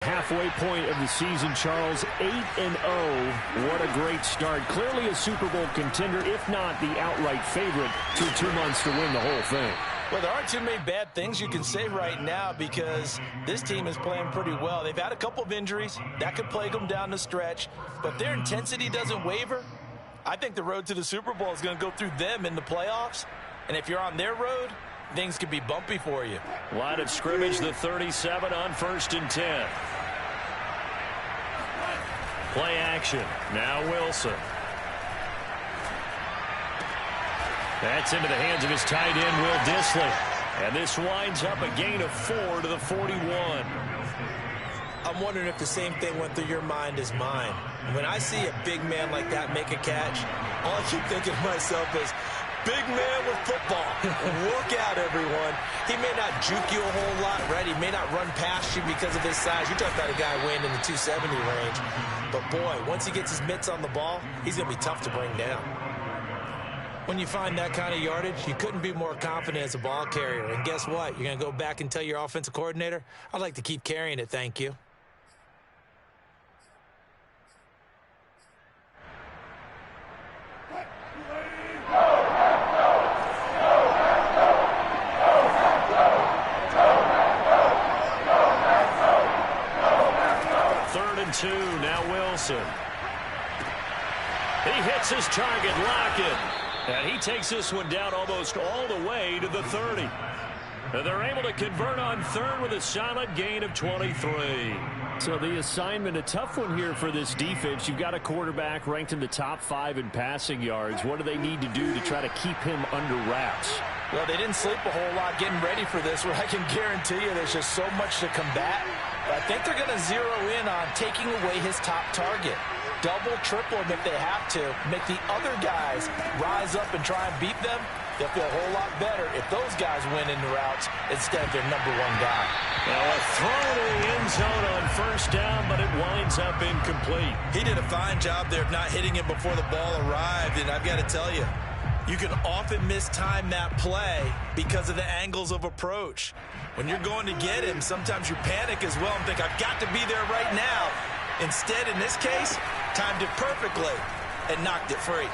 Halfway point of the season, Charles, 8-0. What a great start. Clearly a Super Bowl contender, if not the outright favorite, through 2 months to win the whole thing. Well, there aren't too many bad things you can say right now because this team is playing pretty well. They've had a couple of injuries. That could plague them down the stretch. But their intensity doesn't waver. I think the road to the Super Bowl is going to go through them in the playoffs. And if you're on their road, things could be bumpy for you. Line of scrimmage, the 37 on 1st and 10. Play action. Now Wilson. That's into the hands of his tight end, Will Dissly. And this winds up a gain of 4 to the 41. I'm wondering if the same thing went through your mind as mine. When I see a big man like that make a catch, all I keep thinking to myself is, big man with football. Look out, everyone. He may not juke you a whole lot, right? He may not run past you because of his size. You're talking about a guy weighing in the 270 range. But, boy, once he gets his mitts on the ball, he's going to be tough to bring down. When you find that kind of yardage, you couldn't be more confident as a ball carrier. And guess what? You're going to go back and tell your offensive coordinator, I'd like to keep carrying it, thank you. Now Wilson. He hits his target, Lockett. And he takes this one down almost all the way to the 30. And they're able to convert on third with a solid gain of 23. So the assignment, a tough one here for this defense. You've got a quarterback ranked in the top 5 in passing yards. What do they need to do to try to keep him under wraps? Well, they didn't sleep a whole lot getting ready for this, where I can guarantee you there's just so much to combat. But I think they're going to zero in on taking away his top target. Double, triple him if they have to. Make the other guys rise up and try and beat them. They'll feel a whole lot better if those guys win in the routes instead of their number 1 guy. Now a throw to the end zone on 1st down, but it winds up incomplete. He did a fine job there of not hitting it before the ball arrived, and I've got to tell you, you can often mistime that play because of the angles of approach. When you're going to get him, sometimes you panic as well and think, I've got to be there right now. Instead, in this case, timed it perfectly and knocked it free.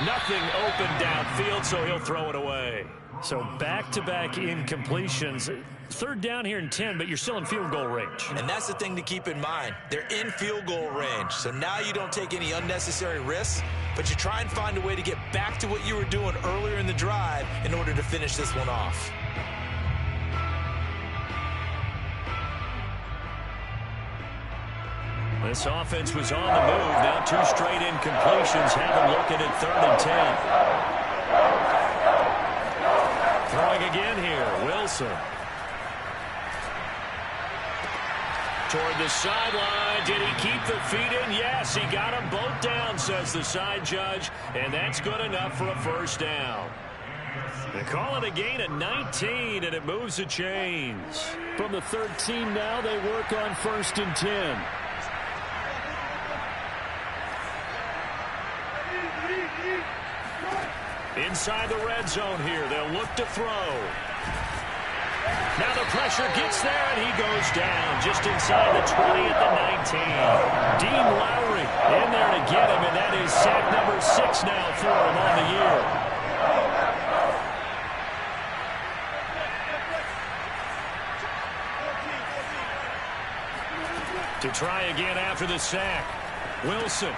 Nothing open downfield, so he'll throw it away. So back-to-back incompletions. 3rd down here in 10, but you're still in field goal range. And that's the thing to keep in mind. They're in field goal range. So now you don't take any unnecessary risks, but you try and find a way to get back to what you were doing earlier in the drive in order to finish this one off. This offense was on the move. Now 2 straight incompletions have them looking at 3rd and 10. Throwing again here, Wilson. Toward the sideline. Did he keep the feet in? Yes, he got them both down, says the side judge. And that's good enough for a 1st down. They call it a gain of 19, and it moves the chains. From the 13 now, they work on 1st and 10. Inside the red zone here. They'll look to throw. Now the pressure gets there, and he goes down just inside the 20 at the 19. Dean Lowry in there to get him, and that is sack number 6 now for him on the year. To try again after the sack. Wilson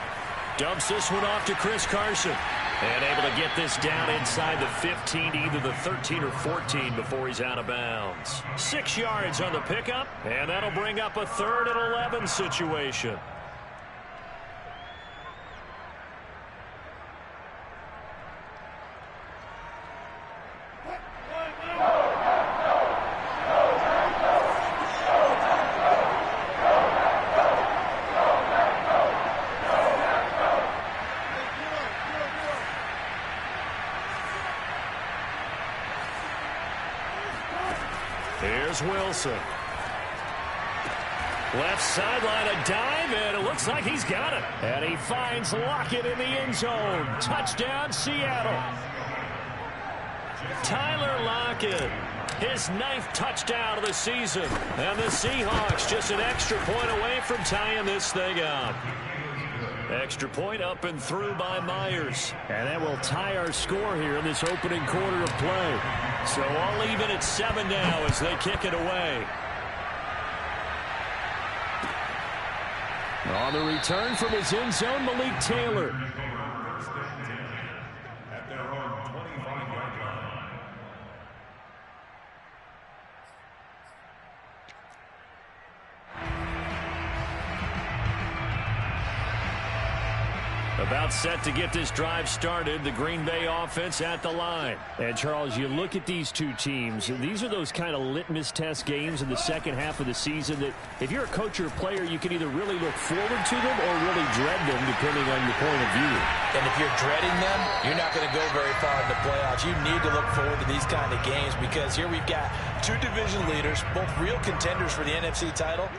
dumps this one off to Chris Carson. And able to get this down inside the 15, either the 13 or 14 before he's out of bounds. 6 yards on the pickup, and that'll bring up a 3rd and 11 situation. Here's Wilson. Left sideline, a dive, and it looks like he's got it. And he finds Lockett in the end zone. Touchdown, Seattle. Tyler Lockett His 9th touchdown of the season. And the Seahawks just an extra point away from tying this thing up. Extra point up and through by Myers. And that will tie our score here in this opening quarter of play. So all even at 7 now as they kick it away. On the return from his end zone, Malik Taylor. About set to get this drive started, the Green Bay offense at the line. And, Charles, you look at these two teams, these are those kind of litmus test games in the second half of the season that if you're a coach or a player, you can either really look forward to them or really dread them, depending on your point of view. And if you're dreading them, you're not going to go very far in the playoffs. You need to look forward to these kind of games because here we've got two division leaders, both real contenders for the NFC title.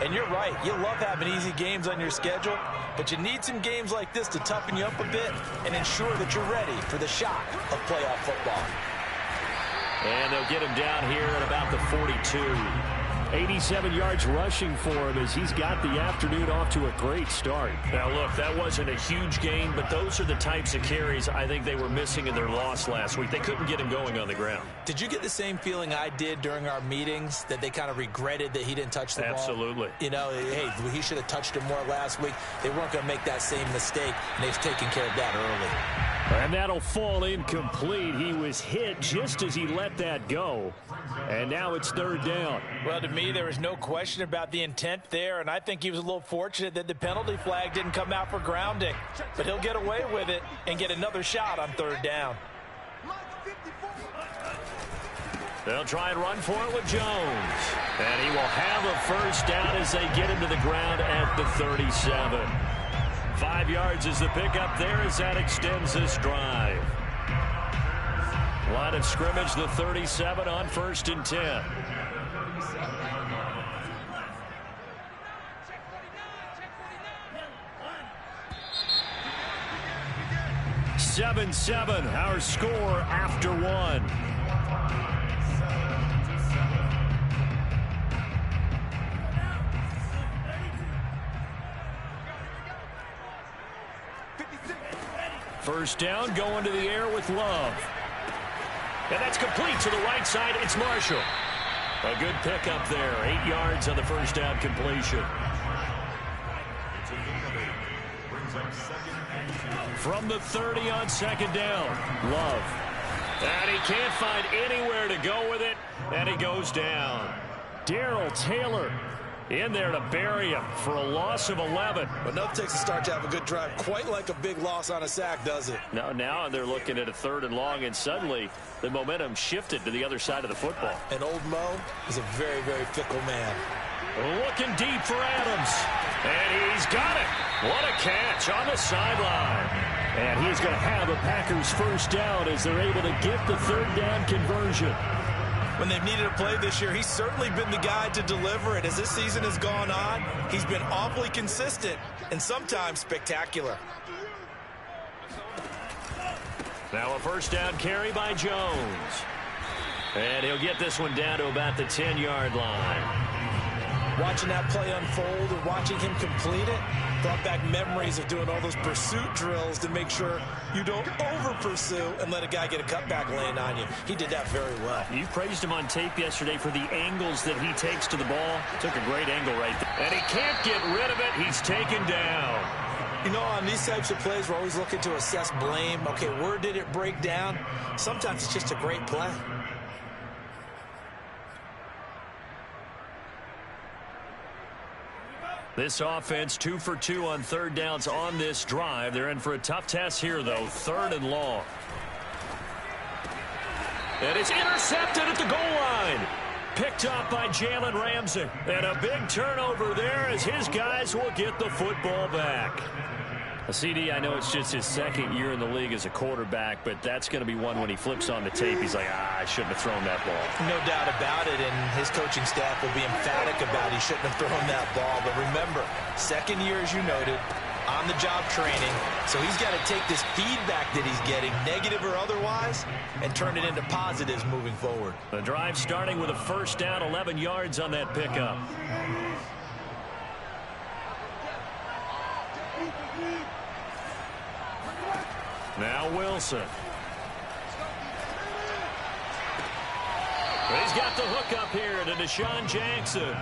And you're right, you love having easy games on your schedule, but you need some games like this to toughen you up a bit and ensure that you're ready for the shock of playoff football. And they'll get him down here at about the 42. 87 yards rushing for him as he's got the afternoon off to a great start. Now, look, that wasn't a huge gain, but those are the types of carries I think they were missing in their loss last week. They couldn't get him going on the ground. Did you get the same feeling I did during our meetings, that they kind of regretted that he didn't touch the ball? Absolutely. You know, hey, he should have touched it more last week. They weren't going to make that same mistake, and they've taken care of that early. And that'll fall incomplete. He was hit just as he let that go. And now it's 3rd down. Well, to me, there was no question about the intent there, and I think he was a little fortunate that the penalty flag didn't come out for grounding. But he'll get away with it and get another shot on 3rd down. They'll try and run for it with Jones. And he will have a first down as they get him to the ground at the 37. 5 yards is the pickup there as that extends this drive. Line of scrimmage, the 37 on 1st and 10. Seven, our score after 1. First down, going to the air with Love. And that's complete to the right side. It's Marshall. A good pickup there. 8 yards on the first down completion. From the 30 on 2nd down, Love. And he can't find anywhere to go with it. And he goes down. Darrell Taylor in there to bury him for a loss of 11. But nothing takes a start to have a good drive. Quite like a big loss on a sack, does it? Now they're looking at a 3rd and long, and suddenly the momentum shifted to the other side of the football. And old Mo is a very, very fickle man. Looking deep for Adams. And he's got it. What a catch on the sideline. And he's going to have a Packers first down as they're able to get the 3rd down conversion. When they've needed a play this year, he's certainly been the guy to deliver it. As this season has gone on, he's been awfully consistent and sometimes spectacular. Now a first down carry by Jones. And he'll get this one down to about the 10-yard line. Watching that play unfold and watching him complete it brought back memories of doing all those pursuit drills to make sure you don't over-pursue and let a guy get a cutback laying on you. He did that very well. You praised him on tape yesterday for the angles that he takes to the ball. Took a great angle right there. And he can't get rid of it. He's taken down. You know, on these types of plays, we're always looking to assess blame. Okay, where did it break down? Sometimes it's just a great play. This offense 2 for 2 on 3rd downs on this drive. They're in for a tough test here, though. 3rd and long. And it's intercepted at the goal line. Picked up by Jalen Ramsey. And a big turnover there as his guys will get the football back. CD, I know it's just his 2nd year in the league as a quarterback, but that's going to be one when he flips on the tape. He's like, I shouldn't have thrown that ball. No doubt about it, and his coaching staff will be emphatic about he shouldn't have thrown that ball. But remember, 2nd year, as you noted, on-the-job training. So he's got to take this feedback that he's getting, negative or otherwise, and turn it into positives moving forward. The drive starting with a first down, 11 yards on that pickup. Now Wilson. He's got the hook up here to Deshaun Jackson.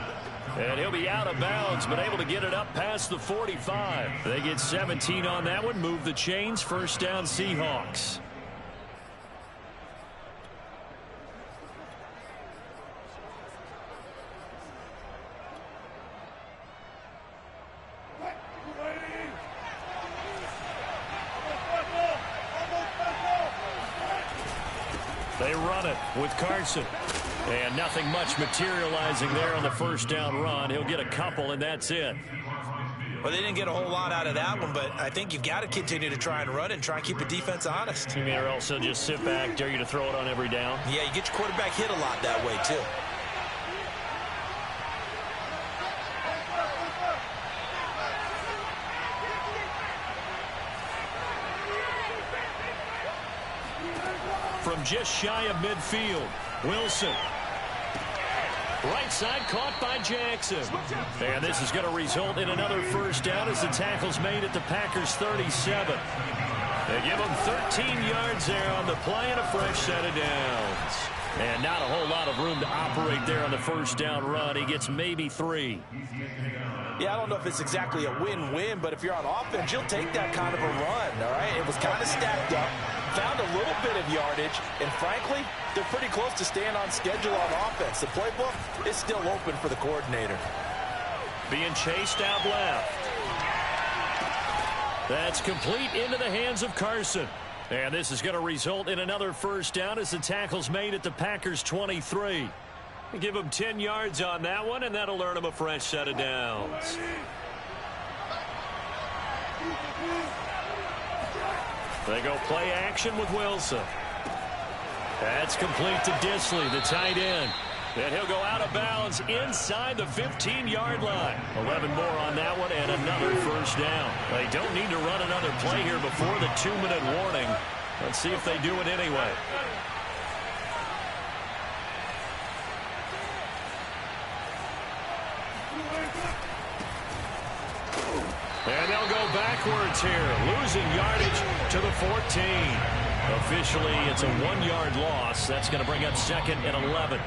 And he'll be out of bounds, but able to get it up past the 45. They get 17 on that one, move the chains, first down Seahawks. They run it with Carson. And nothing much materializing there on the first down run. He'll get a couple, and that's it. Well, they didn't get a whole lot out of that one, but I think you've got to continue to try and run and try and keep the defense honest. You mean or else they'll just sit back, dare you to throw it on every down? Yeah, you get your quarterback hit a lot that way, too. From just shy of midfield, Wilson. Right side caught by Jackson. And this is going to result in another first down as the tackle's made at the Packers' 37. They give him 13 yards there on the play and a fresh set of downs. And not a whole lot of room to operate there on the first down run. He gets maybe 3. Yeah, I don't know if it's exactly a win-win, but if you're on offense, you'll take that kind of a run, all right? It was kind of stacked up, found a little bit of yardage, and frankly, they're pretty close to staying on schedule on offense. The playbook is still open for the coordinator. Being chased out left. That's complete into the hands of Carson. And this is going to result in another first down as the tackle's made at the Packers' 23. Give him 10 yards on that one, and that'll earn him a fresh set of downs. They go play action with Wilson. That's complete to Disley, the tight end. And he'll go out of bounds inside the 15-yard line. 11 more on that one and another first down. They don't need to run another play here before the 2-minute warning. Let's see if they do it anyway. And they'll go backwards here, losing yardage to the 14. Officially, it's a 1-yard loss. That's going to bring up 2nd and 11.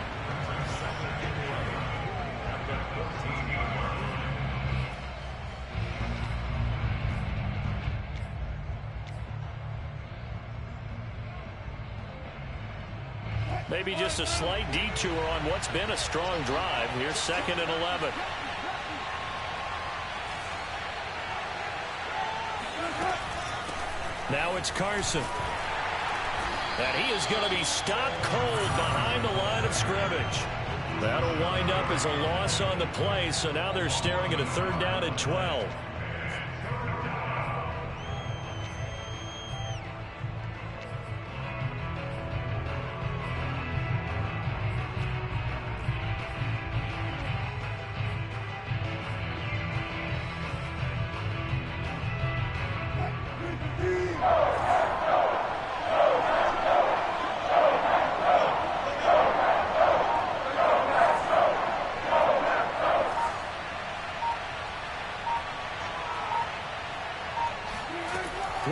Maybe just a slight detour on what's been a strong drive. Here's 2nd and 11. Now it's Carson. And he is going to be stopped cold behind the line of scrimmage. That'll wind up as a loss on the play, so now they're staring at a 3rd down and 12.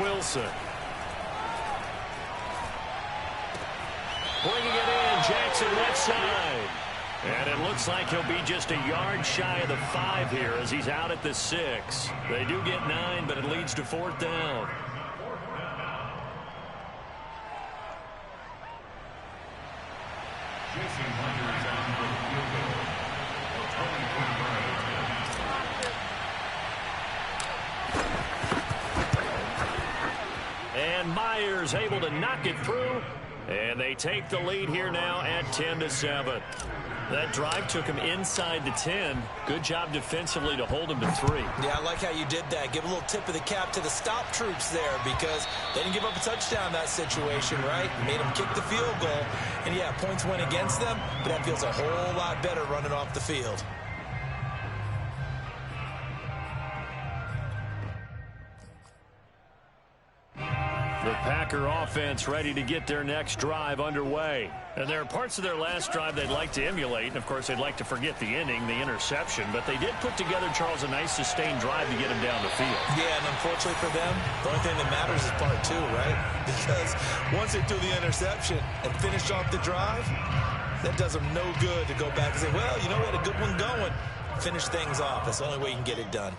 Wilson. Bringing it in, Jackson left side. And it looks like he'll be just a yard shy of the 5 here as he's out at the 6. They do get 9, but it leads to 4th down. And Myers able to knock it through. And they take the lead here now at 10-7. That drive took him inside the 10. Good job defensively to hold him to 3. Yeah, I like how you did that. Give a little tip of the cap to the stop troops there because they didn't give up a touchdown in that situation, right? Made them kick the field goal. And, yeah, points went against them, but that feels a whole lot better running off the field. The Packer offense ready to get their next drive underway. And there are parts of their last drive they'd like to emulate. And, of course, they'd like to forget the inning, the interception. But they did put together, Charles, a nice sustained drive to get him down the field. Yeah, and unfortunately for them, the only thing that matters is part two, right? Because once they threw the interception and finished off the drive, that does them no good to go back and say, well, you know, we had a good one going. Finish things off. That's the only way you can get it done.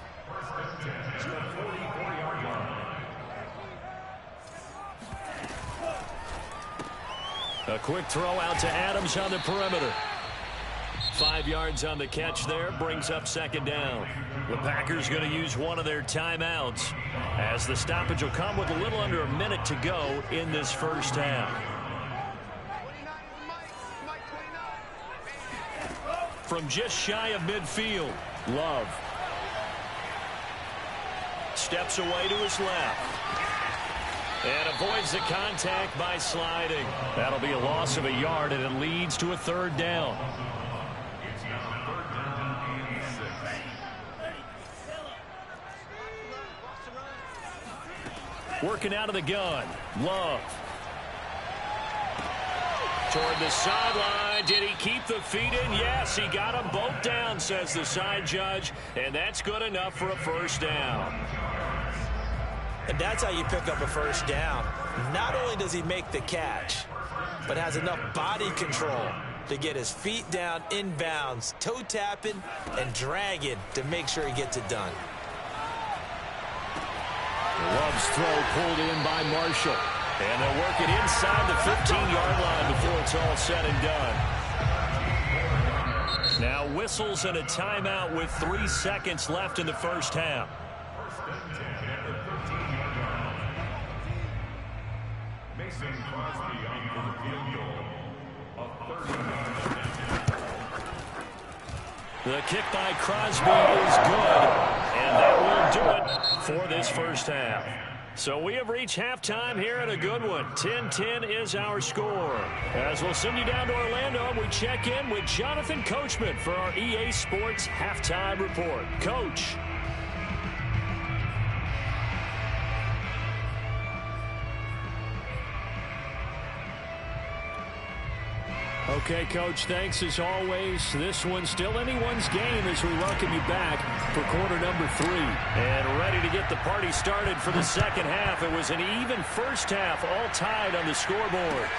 A quick throw out to Adams on the perimeter. 5 yards on the catch there, brings up second down. The Packers going to use one of their timeouts as the stoppage will come with a little under a minute to go in this first half. From just shy of midfield, Love steps away to his left. And avoids the contact by sliding. That'll be a loss of a yard, and it leads to a third down. Working out of the gun. Love. Toward the sideline. Did he keep the feet in? Yes, he got them both down, says the side judge. And that's good enough for a first down. And that's how you pick up a first down. Not only does he make the catch, but has enough body control to get his feet down inbounds, toe tapping and dragging to make sure he gets it done. Love's throw pulled in by Marshall. And they'll work it inside the 15-yard line before it's all said and done. Now whistles and a timeout with 3 seconds left in the first half. The kick by Crosby is good, and that will do it for this first half. So we have reached halftime here in a good one. 10-10 is our score. As we'll send you down to Orlando, we check in with Jonathan Coachman for our EA Sports Halftime Report. Coach. Okay, Coach, thanks as always. This one's still anyone's game as we welcome you back for quarter number 3. And ready to get the party started for the second half. It was an even first half, all tied on the scoreboard.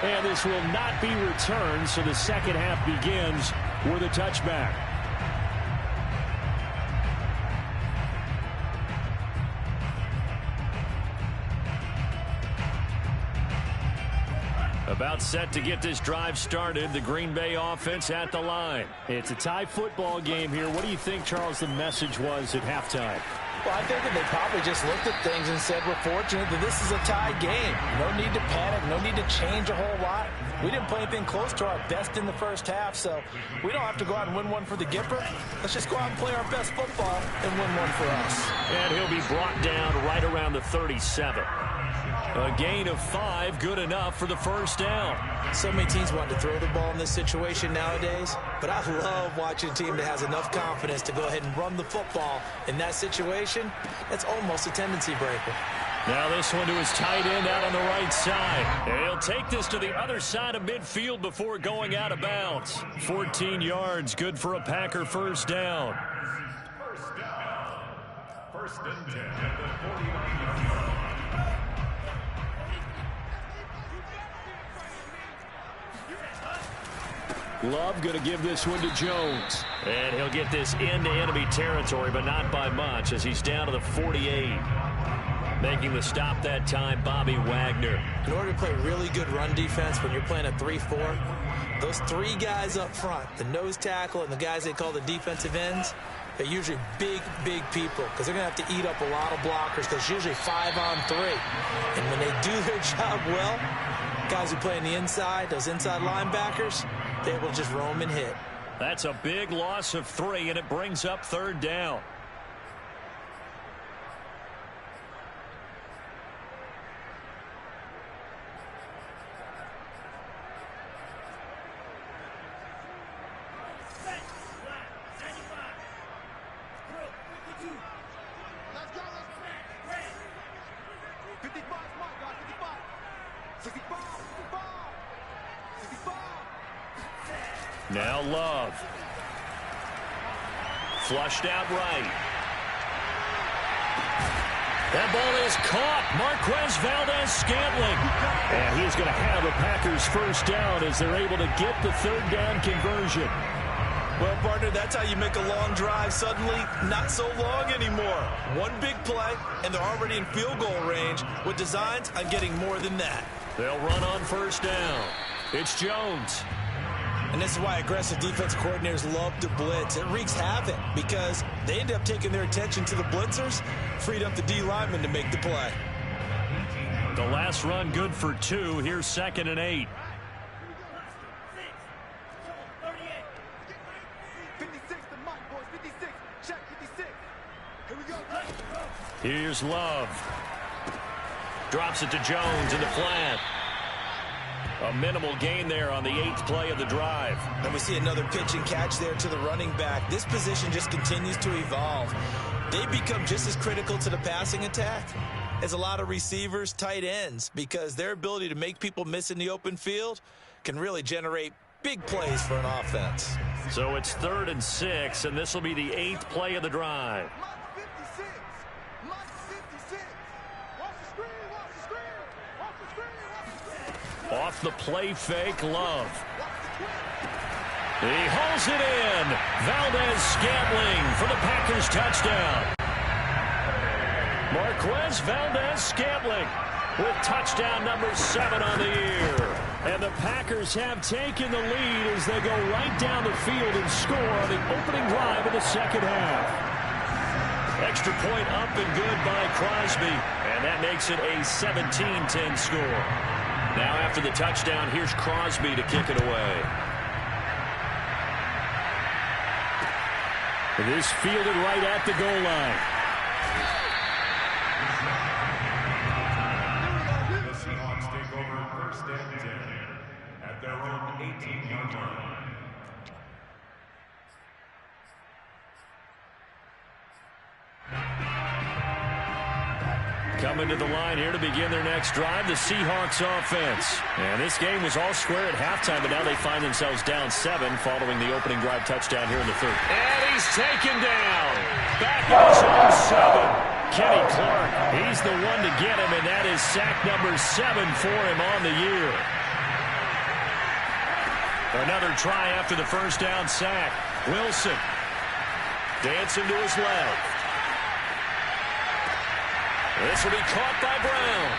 And this will not be returned, so the second half begins with a touchback. About set to get this drive started. The Green Bay offense at the line. It's a tie football game here. What do you think, Charles, the message was at halftime? Well, I think that they probably just looked at things and said, we're fortunate that this is a tie game. No need to panic. No need to change a whole lot. We didn't play anything close to our best in the first half, so we don't have to go out and win one for the Gipper. Let's just go out and play our best football and win one for us. And he'll be brought down right around the 37. A gain of 5, good enough for the first down. So many teams want to throw the ball in this situation nowadays, but I love watching a team that has enough confidence to go ahead and run the football in that situation. That's almost a tendency breaker. Now this one to his tight end out on the right side. And he'll take this to the other side of midfield before going out of bounds. 14 yards, good for a Packer first down. First and 10 at the 49-yard line. Love going to give this one to Jones. And he'll get this into enemy territory, but not by much as he's down to the 48. Making the stop that time, Bobby Wagner. In order to play really good run defense when you're playing a 3-4, those 3 guys up front, the nose tackle and the guys they call the defensive ends, they're usually big, big people because they're going to have to eat up a lot of blockers because usually 5 on 3. And when they do their job well, guys who play on the inside, those inside linebackers, they will just roam and hit. That's a big loss of 3, and it brings up third down. Now Love. Flushed out right. That ball is caught. Marquez Valdez-Scantling. And he's going to have the Packers first down as they're able to get the third down conversion. Well, partner, that's how you make a long drive suddenly not so long anymore. One big play, and they're already in field goal range with designs on getting more than that. They'll run on first down. It's Jones. And this is why aggressive defensive coordinators love to blitz. It wreaks havoc because they end up taking their attention to the blitzers, freed up the D lineman to make the play. The last run good for 2. Here's 2nd and 8. Here's Love. Drops it to Jones in the flat. A minimal gain there on the 8th play of the drive. And we see another pitch and catch there to the running back. This position just continues to evolve. They become just as critical to the passing attack as a lot of receivers, tight ends, because their ability to make people miss in the open field can really generate big plays for an offense. So it's 3rd and 6, and this will be the 8th play of the drive. Off the play fake, Love. He hauls it in. Valdez-Scantling for the Packers touchdown. Marquez Valdez-Scantling with touchdown number 7 on the year. And the Packers have taken the lead as they go right down the field and score on the opening drive of the second half. Extra point up and good by Crosby. And that makes it a 17-10 score. Now after the touchdown, here's Crosby to kick it away. This fielded right at the goal line. The Seahawks take over 1st and 10 at their own 18-yard line. Coming to the line here to begin their next drive, the Seahawks offense. And this game was all square at halftime, but now they find themselves down 7 following the opening drive touchdown here in the 3rd. And he's taken down. Back in his own 7. Kenny Clark, he's the one to get him, and that is sack number 7 for him on the year. Another try after the first down sack. Wilson dancing to his left. This will be caught by Brown.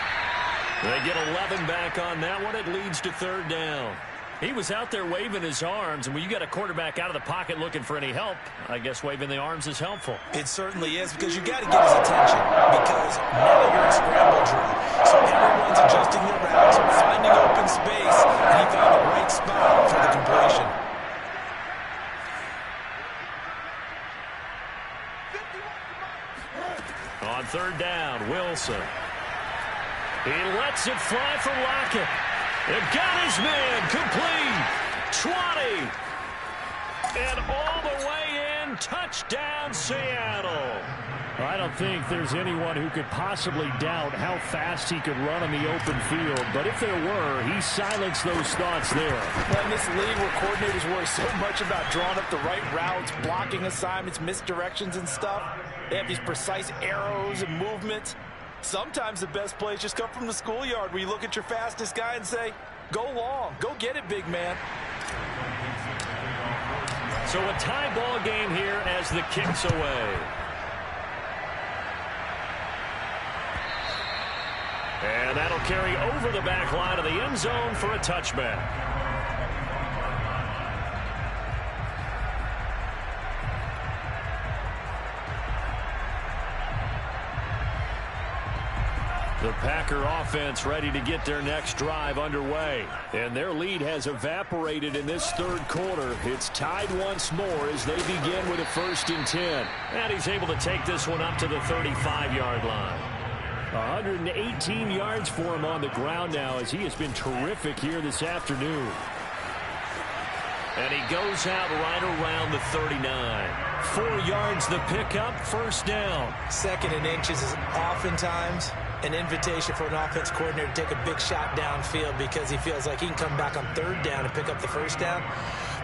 They get 11 back on that one. It leads to 3rd down. He was out there waving his arms, and when you got a quarterback out of the pocket looking for any help, I guess waving the arms is helpful. It certainly is, because you got to get his attention, because now you're in scramble drill. So everyone's adjusting their routes, finding open space, and he found the right spot for the completion. On 3rd down, Wilson. He lets it fly for Lockett. They've got his man complete. 20. And all the way in. Touchdown, Seattle. I don't think there's anyone who could possibly doubt how fast he could run on the open field. But if there were, he silenced those thoughts there. Well, in this league where coordinators worry so much about drawing up the right routes, blocking assignments, misdirections and stuff, they have these precise arrows and movements. Sometimes the best plays just come from the schoolyard where you look at your fastest guy and say, go long, go get it, big man. So a tie ball game here as the kick's away. And that'll carry over the back line of the end zone for a touchback. The Packer offense ready to get their next drive underway. And their lead has evaporated in this 3rd quarter. It's tied once more as they begin with a 1st and 10. And he's able to take this one up to the 35-yard line. 118 yards for him on the ground now as he has been terrific here this afternoon. And he goes out right around the 39. 4 yards the pickup, 1st down. 2nd and inches is oftentimes an invitation for an offense coordinator to take a big shot downfield because he feels like he can come back on 3rd down and pick up the 1st down.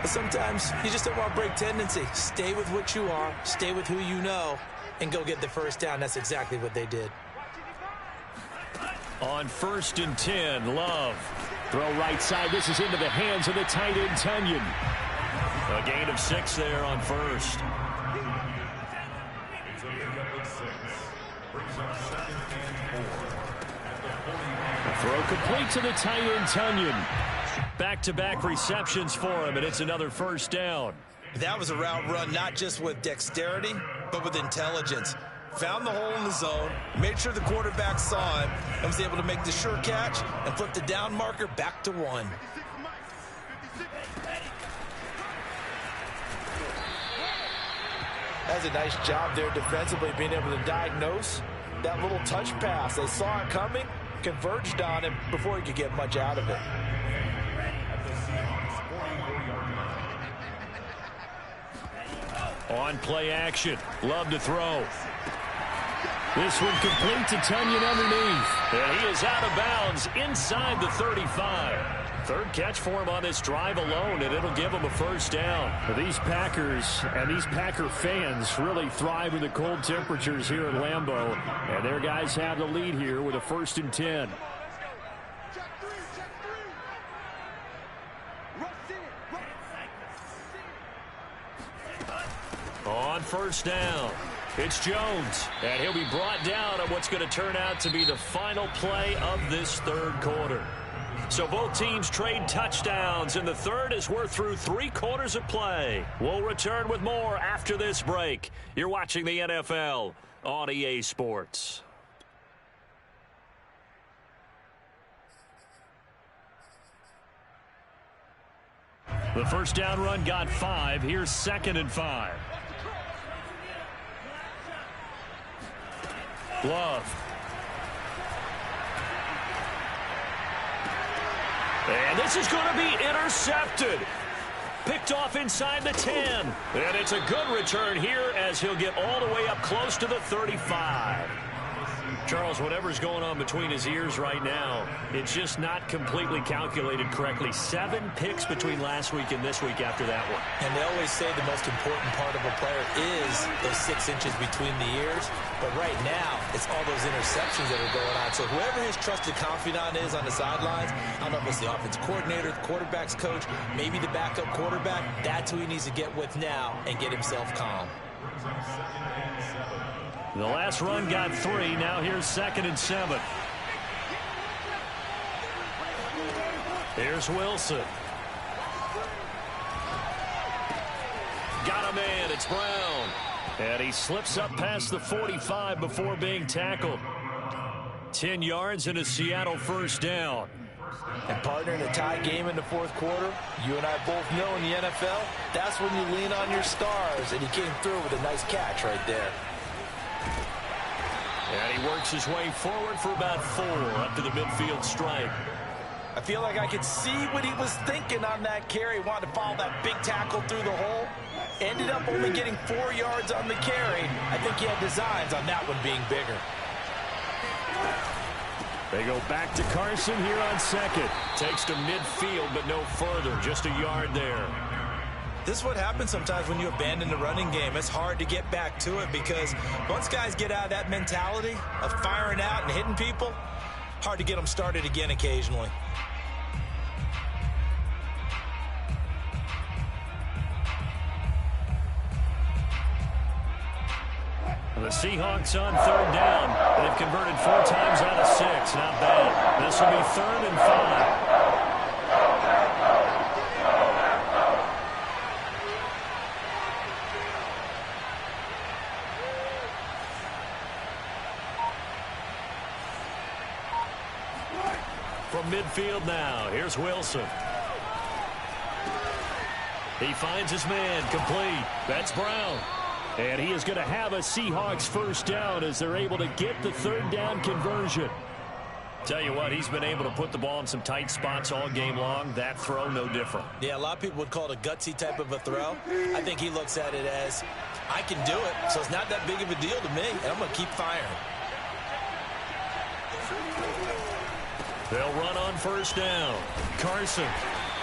But sometimes you just don't want to break tendency. Stay with what you are, stay with who you know, and go get the first down. That's exactly what they did. On 1st and 10, Love. Throw right side. This is into the hands of the tight end, Tunyon. A gain of 6 there on 1st. Throw complete to the tight end, Tunyon. Back-to-back receptions for him, and it's another first down. That was a route run not just with dexterity, but with intelligence. Found the hole in the zone, made sure the quarterback saw him, and was able to make the sure catch and flip the down marker back to 1. That's a nice job there defensively, being able to diagnose that little touch pass. They saw it coming, converged on him before he could get much out of it. On play action, Love to throw. This one complete to Tunyon underneath. And he is out of bounds inside the 35. Third catch for him on this drive alone, and it'll give him a first down. These Packers and these Packer fans really thrive in the cold temperatures here at Lambeau. And their guys have the lead here with a 1st and 10. On 1st down, it's Jones, and he'll be brought down on what's going to turn out to be the final play of this 3rd quarter. So both teams trade touchdowns, and the 3rd as we're through 3 quarters of play. We'll return with more after this break. You're watching the NFL on EA Sports. The first down run got 5. Here's 2nd and 5. Love. And this is going to be intercepted. Picked off inside the 10. And it's a good return here as he'll get all the way up close to the 35. Charles, whatever's going on between his ears right now, it's just not completely calculated correctly. 7 picks between last week and this week after that one. And they always say the most important part of a player is those 6 inches between the ears. But right now, it's all those interceptions that are going on. So whoever his trusted confidant is on the sidelines, I don't know if it's the offensive coordinator, the quarterback's coach, maybe the backup quarterback, that's who he needs to get with now and get himself calm. The last run got 3. Now here's 2nd and 7. Here's Wilson. Got a man. It's Brown. And he slips up past the 45 before being tackled. 10 yards and a Seattle first down. And partner, in a tie game in the 4th quarter, you and I both know in the NFL, that's when you lean on your stars. And he came through with a nice catch right there. And he works his way forward for about 4 up to the midfield stripe. I feel like I could see what he was thinking on that carry. Wanted to follow that big tackle through the hole. Ended up only getting 4 yards on the carry. I think he had designs on that one being bigger. They go back to Carson here on 2nd. Takes to midfield, but no further. Just a yard there. This is what happens sometimes when you abandon the running game. It's hard to get back to it because once guys get out of that mentality of firing out and hitting people, hard to get them started again occasionally. The Seahawks on 3rd down. They've converted 4 times out of 6. Not bad. This will be 3rd and 5. From midfield now, here's Wilson. He finds his man, complete. That's Brown. And he is going to have a Seahawks first down as they're able to get the 3rd down conversion. Tell you what, he's been able to put the ball in some tight spots all game long. That throw, no different. Yeah, a lot of people would call it a gutsy type of a throw. I think he looks at it as, I can do it, so it's not that big of a deal to me, and I'm going to keep firing. They'll run on 1st down. Carson.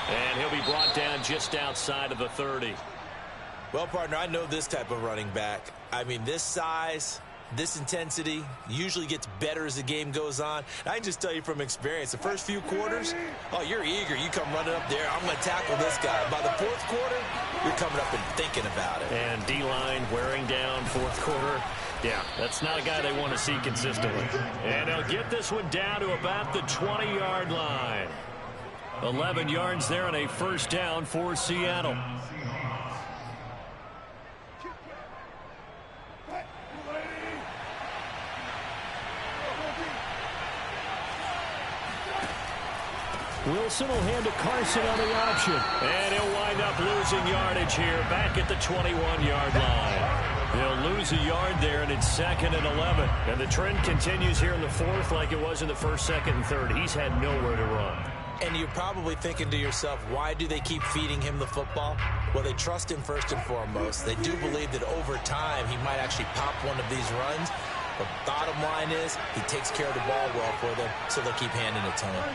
And he'll be brought down just outside of the 30. Well, partner, I know this type of running back. I mean, this size, this intensity usually gets better as the game goes on. I can just tell you from experience, the first few quarters, oh, you're eager. You come running up there, I'm going to tackle this guy. By the fourth quarter, you're coming up and thinking about it. And D-line wearing down fourth quarter. Yeah, that's not a guy they want to see consistently. And they'll get this one down to about the 20-yard line. 11 yards there and a first down for Seattle. Wilson will hand to Carson on the option. And he'll wind up losing yardage here back at the 21-yard line. They'll lose a yard there, and it's 2nd and 11. And the trend continues here in the fourth like it was in the first, second, and third. He's had nowhere to run. And you're probably thinking to yourself, why do they keep feeding him the football? Well, they trust him first and foremost. They do believe that over time he might actually pop one of these runs. But bottom line is he takes care of the ball well for them, so they'll keep handing it to him.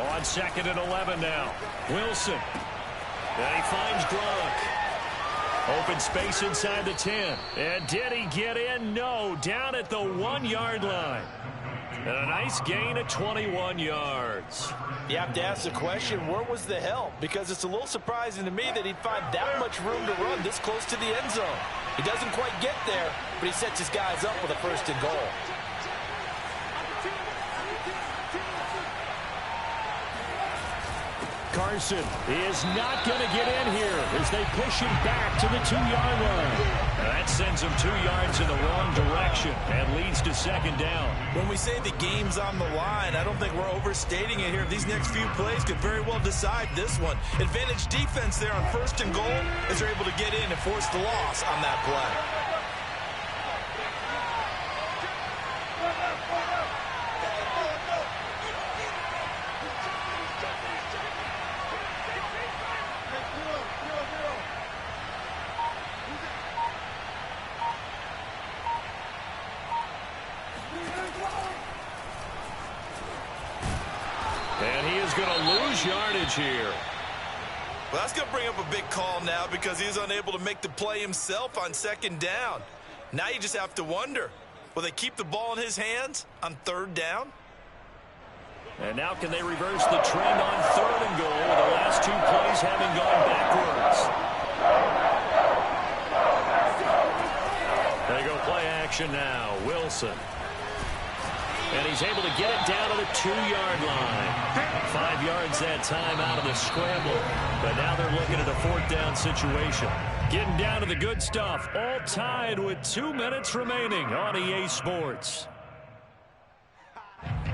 On 2nd and 11 now. Wilson. And he finds Gronk. Open space inside the 10. And did he get in? No. Down at the 1-yard line. And a nice gain of 21 yards. You have to ask the question, where was the help? Because it's a little surprising to me that he'd find that much room to run this close to the end zone. He doesn't quite get there, but he sets his guys up with a 1st and goal. Carson is not going to get in here as they push him back to the 2-yard line. That sends him 2 yards in the wrong direction and leads to 2nd down. When we say the game's on the line, I don't think we're overstating it here. These next few plays could very well decide this one. Advantage defense there on 1st and goal as they're able to get in and force the loss on that play. And he is going to lose yardage here. Well, that's going to bring up a big call now because he was unable to make the play himself on 2nd down. Now you just have to wonder, will they keep the ball in his hands on 3rd down? And now can they reverse the trend on 3rd and goal with the last 2 plays having gone backwards? They go play action now. Wilson. And he's able to get it down to the 2-yard line. 5 yards that time out of the scramble. But now they're looking at a 4th down situation. Getting down to the good stuff. All tied with 2 minutes remaining on EA Sports.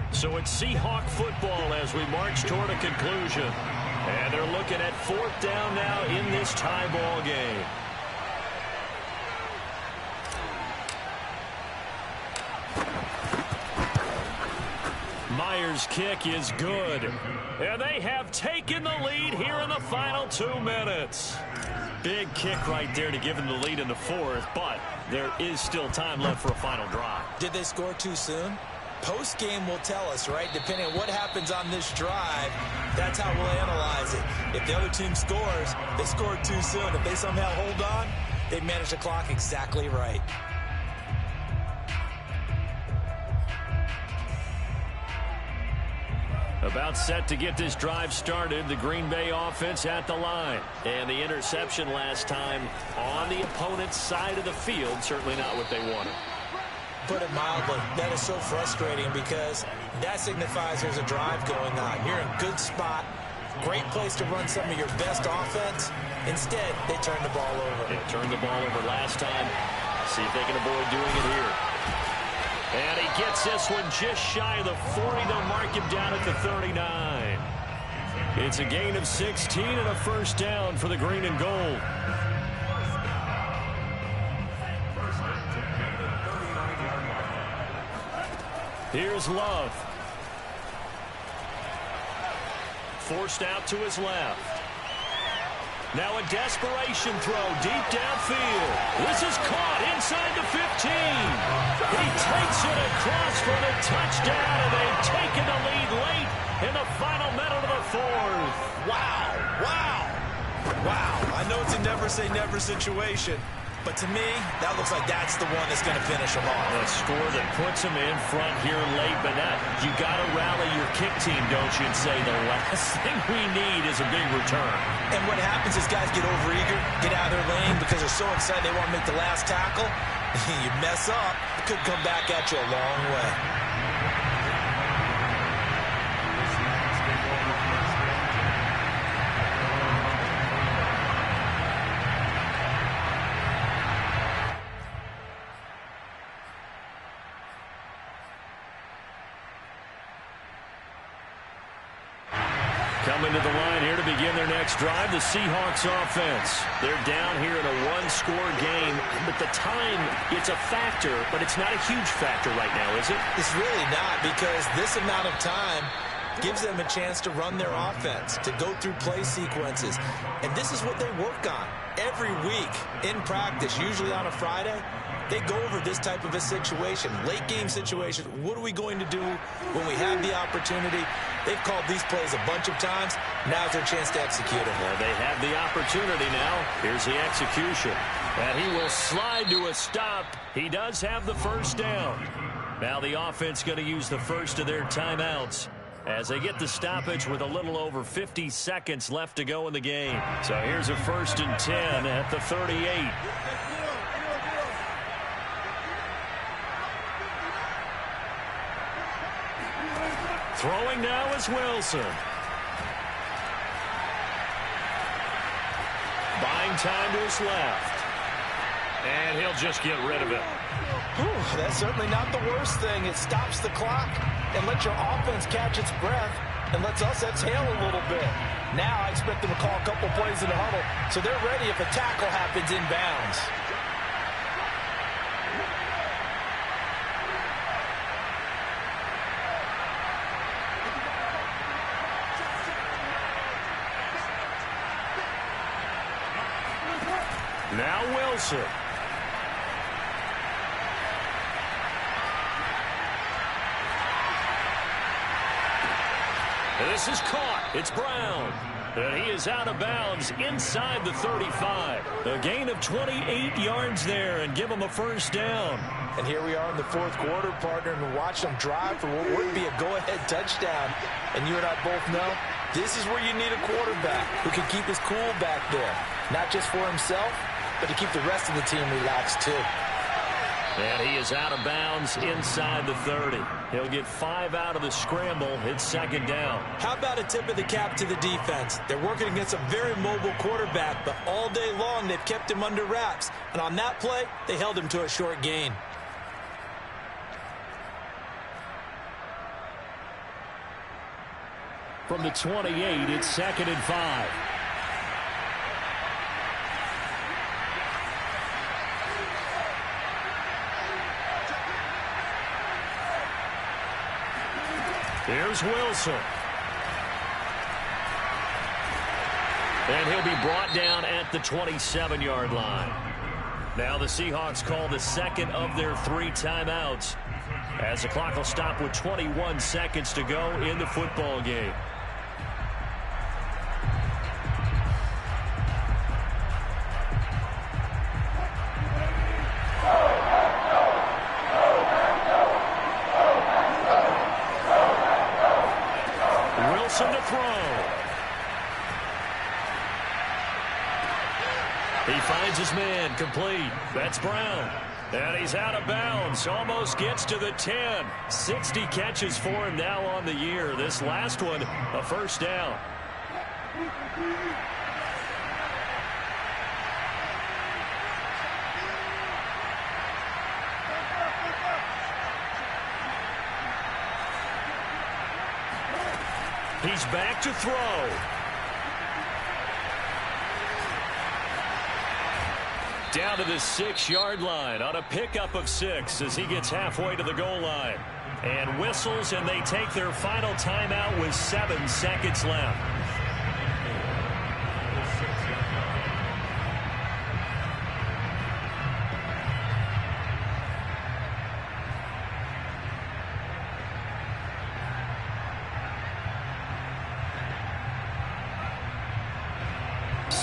So it's Seahawk football as we march toward a conclusion. And they're looking at 4th down now in this tie ball game. Myers' kick is good. And they have taken the lead here in the final 2 minutes. Big kick right there to give them the lead in the 4th, but there is still time left for a final drive. Did they score too soon? Post-game will tell us, right? Depending on what happens on this drive, that's how we'll analyze it. If the other team scores, they scored too soon. If they somehow hold on, they manage the clock exactly right. About set to get this drive started. The Green Bay offense at the line. And the interception last time on the opponent's side of the field. Certainly not what they wanted. Put it mildly, that is so frustrating because that signifies there's a drive going on. You're in a good spot. Great place to run some of your best offense. Instead, they turn the ball over. They turned the ball over last time. See if they can avoid doing it here. And he gets this one just shy of the 40. They'll mark him down at the 39. It's a gain of 16 and a 1st down for the green and gold. Here's Love. Forced out to his left. Now a desperation throw deep downfield. This is caught inside the 15. He takes it across for the touchdown, and they've taken the lead late in the final minute of the fourth. Wow, wow, wow. I know it's a never-say-never situation, but to me, that looks like that's the one that's going to finish them off. A score that puts them in front here late, but now you got to rally your kick team, don't you, and say the last thing we need is a big return. And what happens is guys get overeager, get out of their lane because they're so excited they want to make the last tackle. You mess up, it could come back at you a long way. Coming to the line here to begin their next drive, the Seahawks offense. They're down here in a one-score game, but the time, it's a factor, but it's not a huge factor right now, is it? It's really not, because this amount of time gives them a chance to run their offense, to go through play sequences. And this is what they work on every week in practice, usually on a Friday. They go over this type of a situation, late game situation. What are we going to do when we have the opportunity? They've called these plays a bunch of times. Now's their chance to execute them. Well, they have the opportunity now. Here's the execution. And he will slide to a stop. He does have the first down. Now the offense going to use the first of their timeouts as they get the stoppage with a little over 50 seconds left to go in the game. So here's a 1st and 10 at the 38. Throwing now is Wilson. Buying time to his left. And he'll just get rid of it. Whew, that's certainly not the worst thing. It stops the clock and lets your offense catch its breath and lets us exhale a little bit. Now I expect them to call a couple plays in the huddle so they're ready if a tackle happens inbounds. Now Wilson. This is caught. It's Brown. And he is out of bounds inside the 35. A gain of 28 yards there and give him a first down. And here we are in the fourth quarter, partner, and watch them drive for what would be a go-ahead touchdown. And you and I both know this is where you need a quarterback who can keep his cool back there. Not just for himself, but to keep the rest of the team relaxed too. And he is out of bounds inside the 30. He'll get 5 out of the scramble. It's second down. How about a tip of the cap to the defense? They're working against a very mobile quarterback, but all day long they've kept him under wraps. And on that play, they held him to a short gain. From the 28, it's 2nd and 5. Here's Wilson. And he'll be brought down at the 27-yard line. Now the Seahawks call the second of their 3 timeouts as the clock will stop with 21 seconds to go in the football game. Wilson to throw. He finds his man complete. That's Brown. And he's out of bounds. Almost gets to the 10. 60 catches for him now on the year. This last one, a first down. He's back to throw. Down to the 6-yard line on a pickup of 6 as he gets halfway to the goal line. And whistles, and they take their final timeout with 7 seconds left.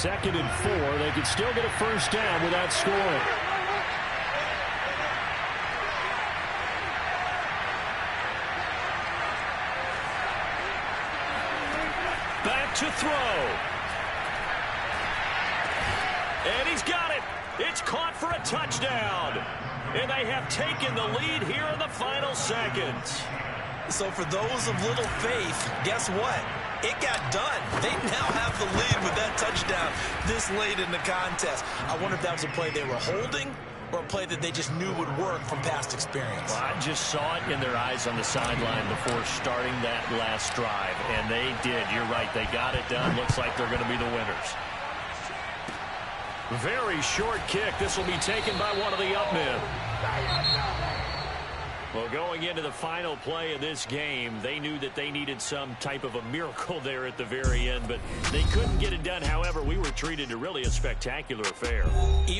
2nd and 4. They could still get a first down without scoring. Back to throw. And he's got it. It's caught for a touchdown. And they have taken the lead here in the final seconds. So for those of little faith, guess what? It got done. They now have the lead with that touchdown this late in the contest. I wonder if that was a play they were holding or a play that they just knew would work from past experience. Well, I just saw it in their eyes on the sideline before starting that last drive, and they did. You're right. They got it done. Looks like they're going to be the winners. Very short kick. This will be taken by one of the up men. Well, going into the final play of this game, they knew that they needed some type of a miracle there at the very end, but they couldn't get it done. However, we were treated to really a spectacular affair.